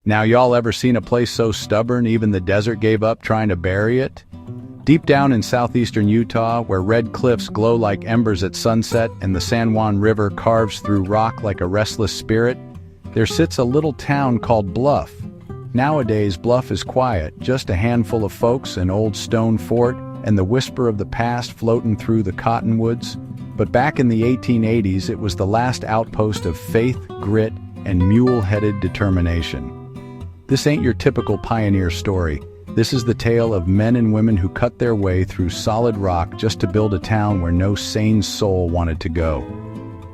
Now, y'all ever seen a place so stubborn even the desert gave up trying to bury it? Deep down in southeastern Utah, where red cliffs glow like embers at sunset and the San Juan River carves through rock like a restless spirit, there sits a little town called Bluff. Nowadays, Bluff is quiet, just a handful of folks, an old stone fort, and the whisper of the past floating through the cottonwoods. But back in the 1880s, it was the last outpost of faith, grit, and mule-headed determination. This ain't your typical pioneer story. This is the tale of men and women who cut their way through solid rock just to build a town where no sane soul wanted to go.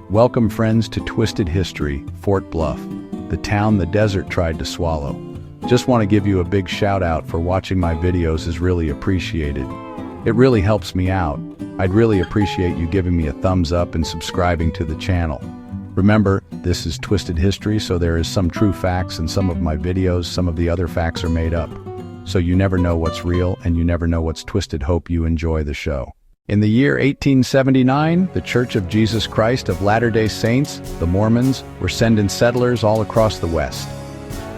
Welcome, friends, to Twisted History, Fort Bluff, the town the desert tried to swallow. Just want to give you a big shout out for watching my videos is really appreciated. It really helps me out. I'd really appreciate you giving me a thumbs up and subscribing to the channel. Remember, this is Twisted History, so there is some true facts in some of my videos. Some of the other facts are made up. So you never know what's real and you never know what's twisted. Hope you enjoy the show. In the year 1879, the Church of Jesus Christ of Latter-day Saints, the Mormons, were sending settlers all across the West.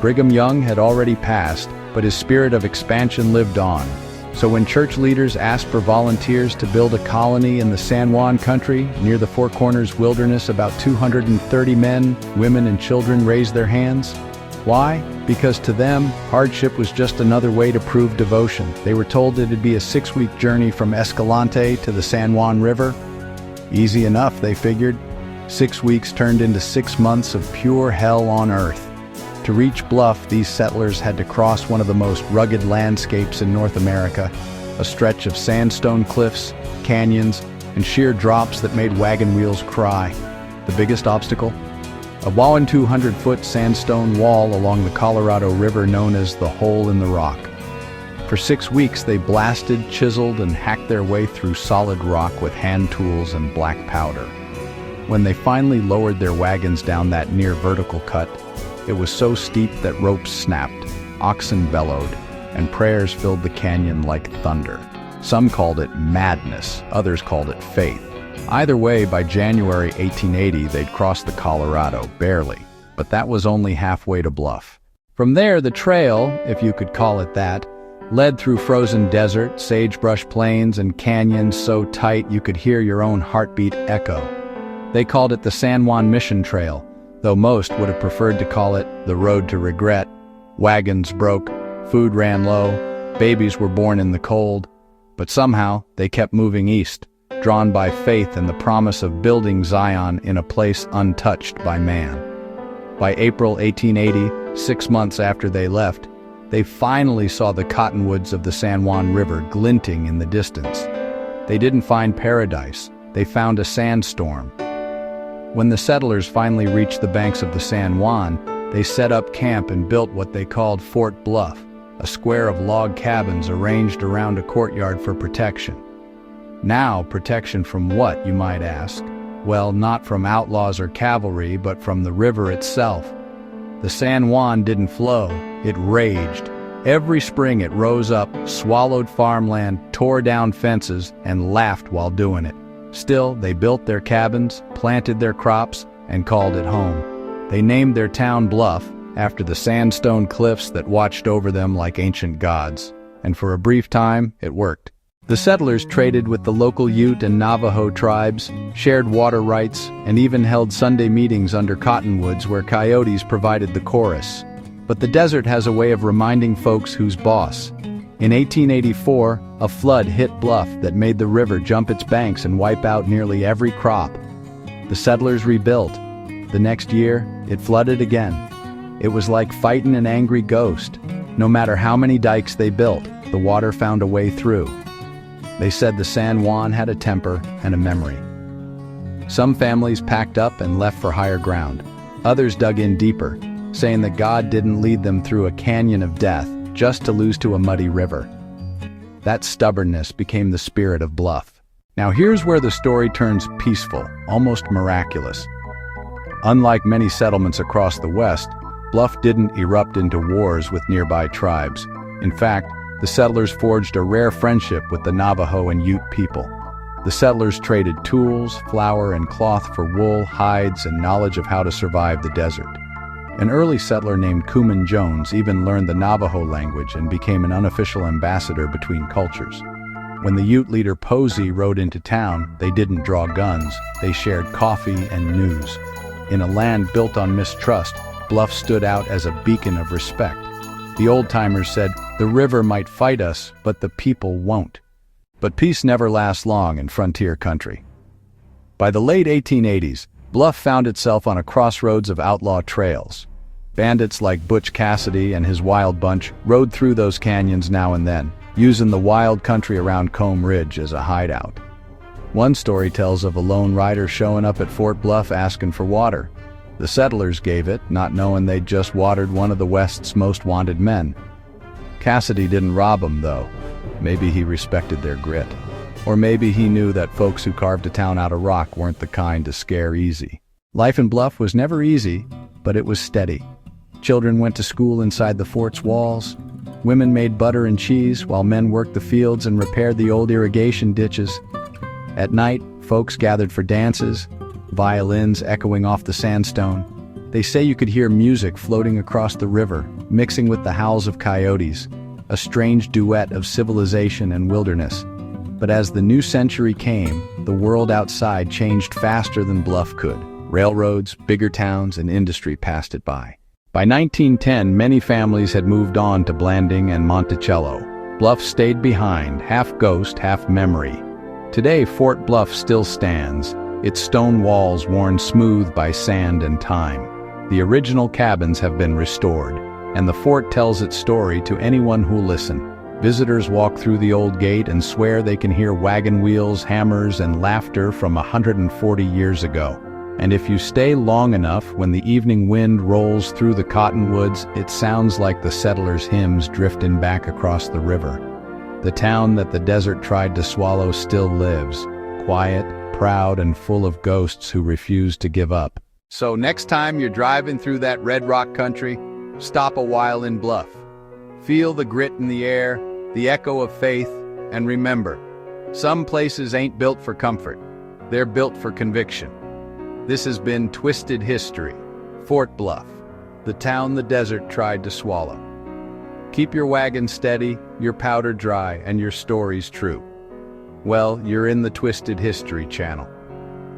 Brigham Young had already passed, but his spirit of expansion lived on. So when church leaders asked for volunteers to build a colony in the San Juan country, near the Four Corners Wilderness, about 230 men, women, and children raised their hands. Why? Because to them, hardship was just another way to prove devotion. They were told it'd be a 6-week journey from Escalante to the San Juan River. Easy enough, they figured. 6 weeks turned into 6 months of pure hell on earth. To reach Bluff, these settlers had to cross one of the most rugged landscapes in North America, a stretch of sandstone cliffs, canyons, and sheer drops that made wagon wheels cry. The biggest obstacle? A whopping 200-foot sandstone wall along the Colorado River known as the Hole in the Rock. For 6 weeks, they blasted, chiseled, and hacked their way through solid rock with hand tools and black powder. When they finally lowered their wagons down that near vertical cut, it was so steep that ropes snapped, oxen bellowed, and prayers filled the canyon like thunder. Some called it madness, others called it faith. Either way, by January 1880, they'd crossed the Colorado, barely, but that was only halfway to Bluff. From there, the trail, if you could call it that, led through frozen desert, sagebrush plains, and canyons so tight you could hear your own heartbeat echo. They called it the San Juan Mission Trail, though most would have preferred to call it the Road to Regret. Wagons broke, food ran low, babies were born in the cold, but somehow they kept moving east, drawn by faith and the promise of building Zion in a place untouched by man. By April 1880, 6 months after they left, they finally saw the cottonwoods of the San Juan River glinting in the distance. They didn't find paradise, they found a sandstorm. When the settlers finally reached the banks of the San Juan, they set up camp and built what they called Fort Bluff, a square of log cabins arranged around a courtyard for protection. Now, protection from what, you might ask? Well, not from outlaws or cavalry, but from the river itself. The San Juan didn't flow, it raged. Every spring it rose up, swallowed farmland, tore down fences, and laughed while doing it. Still, they built their cabins, planted their crops, and called it home. They named their town Bluff, after the sandstone cliffs that watched over them like ancient gods. And for a brief time, it worked. The settlers traded with the local Ute and Navajo tribes, shared water rights, and even held Sunday meetings under cottonwoods where coyotes provided the chorus. But the desert has a way of reminding folks who's boss. In 1884, a flood hit Bluff that made the river jump its banks and wipe out nearly every crop. The settlers rebuilt. The next year, it flooded again. It was like fighting an angry ghost. No matter how many dikes they built, the water found a way through. They said the San Juan had a temper and a memory. Some families packed up and left for higher ground. Others dug in deeper, saying that God didn't lead them through a canyon of death just to lose to a muddy river. That stubbornness became the spirit of Bluff. Now here's where the story turns peaceful, almost miraculous. Unlike many settlements across the West, Bluff didn't erupt into wars with nearby tribes. In fact, the settlers forged a rare friendship with the Navajo and Ute people. The settlers traded tools, flour, and cloth for wool, hides, and knowledge of how to survive the desert. An early settler named Cuman Jones even learned the Navajo language and became an unofficial ambassador between cultures. When the Ute leader Posey rode into town, they didn't draw guns, they shared coffee and news. In a land built on mistrust, Bluff stood out as a beacon of respect. The old-timers said, "The river might fight us, but the people won't." But peace never lasts long in frontier country. By the late 1880s, Bluff found itself on a crossroads of outlaw trails. Bandits like Butch Cassidy and his wild bunch rode through those canyons now and then, using the wild country around Comb Ridge as a hideout. One story tells of a lone rider showing up at Fort Bluff asking for water. The settlers gave it, not knowing they'd just watered one of the West's most wanted men. Cassidy didn't rob him, though. Maybe he respected their grit. Or maybe he knew that folks who carved a town out of rock weren't the kind to scare easy. Life in Bluff was never easy, but it was steady. Children went to school inside the fort's walls. Women made butter and cheese, while men worked the fields and repaired the old irrigation ditches. At night, folks gathered for dances, violins echoing off the sandstone. They say you could hear music floating across the river, mixing with the howls of coyotes, a strange duet of civilization and wilderness. But as the new century came, the world outside changed faster than Bluff could. Railroads, bigger towns, and industry passed it by. By 1910, many families had moved on to Blanding and Monticello. Bluff stayed behind, half ghost, half memory. Today, Fort Bluff still stands, its stone walls worn smooth by sand and time. The original cabins have been restored, and the fort tells its story to anyone who'll listen. Visitors walk through the old gate and swear they can hear wagon wheels, hammers, and laughter from 140 years ago. And if you stay long enough, when the evening wind rolls through the cottonwoods, it sounds like the settlers' hymns drifting back across the river. The town that the desert tried to swallow still lives, quiet, proud, and full of ghosts who refuse to give up. So next time you're driving through that red rock country, stop a while in Bluff. Feel the grit in the air, the echo of faith, and remember, some places ain't built for comfort. They're built for conviction. This has been Twisted History, Fort Bluff, the town the desert tried to swallow. Keep your wagon steady, your powder dry, and your stories true. Well, you're in the Twisted History channel.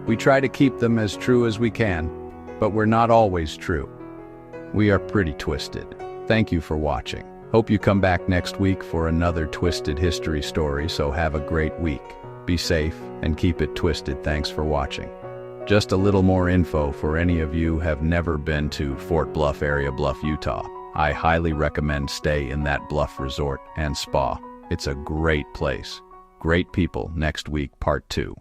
We try to keep them as true as we can, but we're not always true. We are pretty twisted. Thank you for watching. Hope you come back next week for another Twisted History story, so have a great week. Be safe and keep it twisted. Thanks for watching. Just a little more info for any of you who have never been to Fort Bluff area, Bluff, Utah. I highly recommend stay in that Bluff resort and spa. It's a great place. Great people. Next week, part 2.